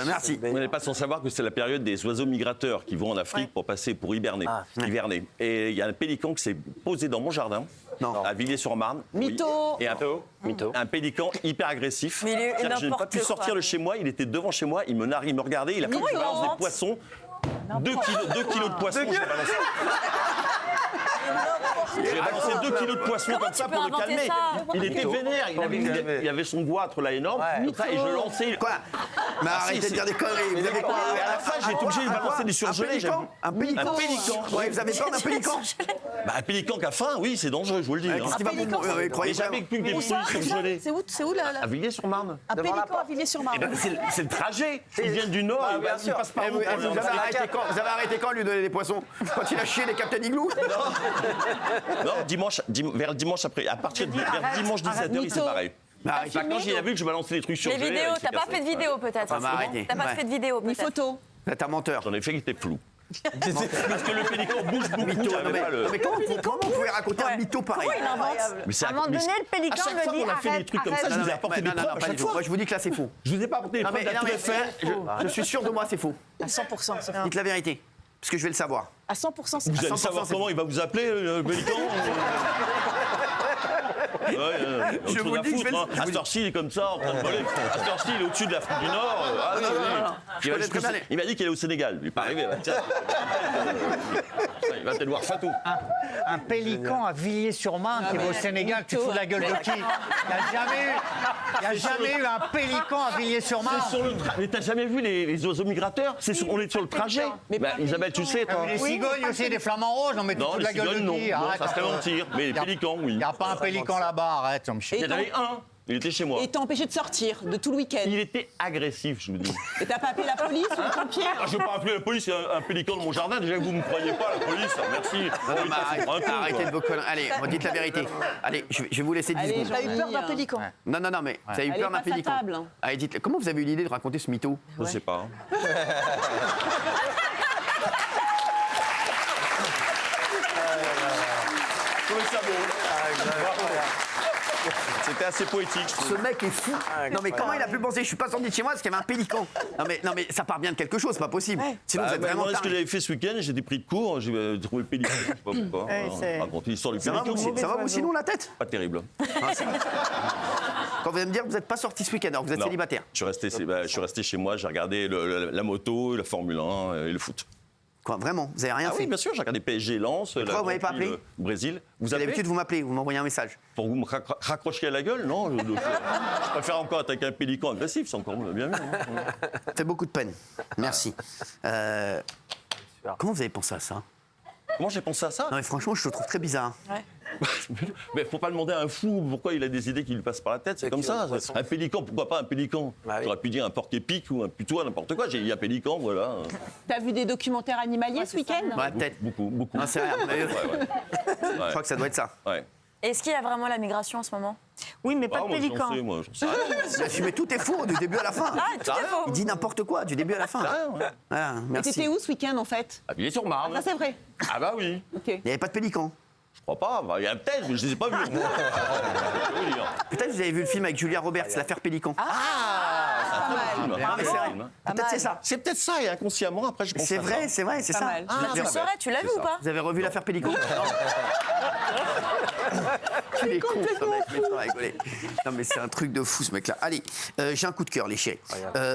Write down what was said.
Merci. Vous n'êtes pas sans savoir que c'est la période des oiseaux migrateurs qui vont en Afrique pour hiverner. Hiverner. Et il y a un pélican qui s'est posé dans mon jardin, à Villiers-sur-Marne. Mytho. Et un pélican hyper agressif. Mais il est C'est-à-dire que je n'ai pas pu n'importe sortir quoi. de chez moi, il était devant chez moi, il me regardait, il a fallu que je balance des poissons. 2 kilos de poissons, j'ai balancé. J'ai balancé 2 kilos de poissons comme ça tu pour peux le inventer calmer. ça Il était vénère, il avait son goitre là énorme, comme ça, et je lançais. Quoi? Mais arrêtez de dire des conneries. Vous avez quoi? Et à la fin, j'ai été obligé de balancer des surgelés. Un pélican? Un pélican. Ouais, vous avez peur d'un pélican? Bah, un pélican qui a faim, oui, c'est dangereux, je vous le dis. Qu'est-ce qui va vous croyez J'ai jamais vu des fruits surgelés. C'est où À Villiers-sur-Marne. Un pélican à Villiers-sur-Marne. C'est le trajet. Ils viennent du Nord, ils passent par où Vous avez arrêté quand lui donner des poissons? Quand il a chié les Captain Igloo? Non, vers dimanche après. À partir de vers dimanche 17h, il s'est barré. Quand j'ai vu que je balançais des trucs Les surgelés. vidéos, t'as pas fait de vidéo peut-être. T'as pas fait de vidéo Ni peut-être. photo. Vous êtes un menteur. J'en ai fait qui était flou. Parce que le pélican bouge beaucoup. Mytho. j'avais pas le- Non, mais comment vous pouvez raconter un mytho pareil? Comment il invente? Mais c'est À un moment donné, le pélican à chaque me fois dit qu'on a fait des arrête, trucs comme ça, arrête. je vous ai apporté des Non, preuves à pas chaque du tout. fois. Moi, je vous dis que là, c'est faux. Je vous ai pas apporté des Non, preuves mais à tout fait. je suis sûr de moi, c'est faux. À 100%. Dites la vérité. Parce que je vais le savoir. À 100%. c'est- Vous allez 100%, savoir c'est comment il va vous appeler, le pélican. Je vous le dis, je vais À cette heure-ci, il est comme ça, en train de voler. À cette heure-ci, il est au-dessus de l'Afrique du Nord. Ah oui, oui. Il va dire qu'il est au Sénégal. Il n'est pas arrivé. Tiens. Il va peut-être voir Fatou. Un pélican à Villiers-sur-Marne qui va au Sénégal, tu te fous de la gueule de qui? Il n'y a jamais eu un pélican à Villiers-sur-Marne. Mais t'as jamais vu les oiseaux migrateurs? On est sur le trajet. Bah, Isabelle, tu sais, toi. Les cigognes aussi, des flamants roses, non mais tu te Non, fous de les la gueule cigognes, de non. qui? Non, Arrête ça un serait peu. mentir. Mais les pélicans, oui. Il n'y a pas un pélican là-bas, arrête, ça me chie. Il y en avait un. Il était chez moi. Et t'es empêché de sortir de tout le week-end. Il était agressif, je vous dis. Et t'as pas appelé la police ou les pompiers? Ah, je ne vais pas appeler la police, il y a un pélican dans mon jardin. Déjà que vous ne me croyez pas, la police. Merci. Non, mais arrêtez de vos conneries. Allez, dites la vérité. Allez, je vais vous laisser 10 Allez, secondes. t'as eu peur d'un pélican. Non, mais vous avez eu Elle peur est d'un passe à pélican. table, hein. Allez, dites, comment vous avez eu l'idée de raconter ce mytho? Je ne sais pas. Trouvez ça beau. C'était assez poétique, je trouve. Ce mec est fou. Non, mais comment il a pu penser? Je suis pas sorti de chez moi parce qu'il y avait un pélican. Non, mais ça part bien de quelque chose, c'est pas possible. Sinon, vous êtes vraiment ce que taré. j'avais fait ce week-end, j'ai été pris de court, j'ai trouvé le pélican. Je sais pas pourquoi. Raconte l'histoire du Ça va, pélican. ça va vous sinon la tête? Pas terrible. Quand vous allez me dire que vous n'êtes pas sorti ce week-end, alors que vous êtes Non. célibataire. Je suis resté chez moi, j'ai regardé la moto, la Formule 1 et le foot. Quoi, vraiment? Vous avez rien Ah fait? oui, bien sûr, j'ai regardé PSG Lens, pourquoi vous m'avez pas appelé? le Brésil. Vous avez D'habitude, vous m'appelez, vous m'envoyez un message. pour que vous me raccrochiez à la gueule? Non, je préfère encore attaquer un pélican agressif, c'est encore bien mieux. Hein. Ça fait beaucoup de peine. Merci. Comment vous avez pensé à ça? Comment j'ai pensé à ça? Non, mais franchement, je le trouve très bizarre. Mais faut pas demander à un fou pourquoi il a des idées qui lui passent par la tête, c'est comme ça. Un pélican, pourquoi pas un pélican? J'aurais pu dire un porc-épic ou un putois, n'importe quoi. J'ai dit un pélican, voilà. T'as vu des documentaires animaliers ce week-end? Dans la tête. Beaucoup. Non, c'est rien. Je crois que ça doit être ça. Ouais. Est-ce qu'il y a vraiment la migration en ce moment? Oui, mais pas Ah, de moi, pélican. j'en sais rien. Il a assumé tout est faux du début à la fin. Ah, tout est faux. Il dit n'importe quoi du début à la fin. Ah, Et merci. t'étais où ce week-end en fait? Ah, il est sur Marne. Ça c'est vrai. Ah bah oui. Ok. Il n'y avait pas de pélican. Je crois pas. Bah, il y a peut-être, mais je les ai pas vus. Je peux vous dire. Peut-être vous avez vu le film avec Julia Roberts, l'affaire Pélican. Non, mais c'est vrai. Peut-être c'est ça. C'est peut-être ça, et inconsciemment, après, je pense C'est à vrai, ça. c'est Pas ça. mal. Bah, tu le saurais, tu l'as vu ou pas? Vous avez revu l'affaire Pélican? Tu es con, ce mec, mais ça va rigoler. Non, mais c'est un truc de fou, ce mec-là. Allez, j'ai un coup de cœur, les chiens.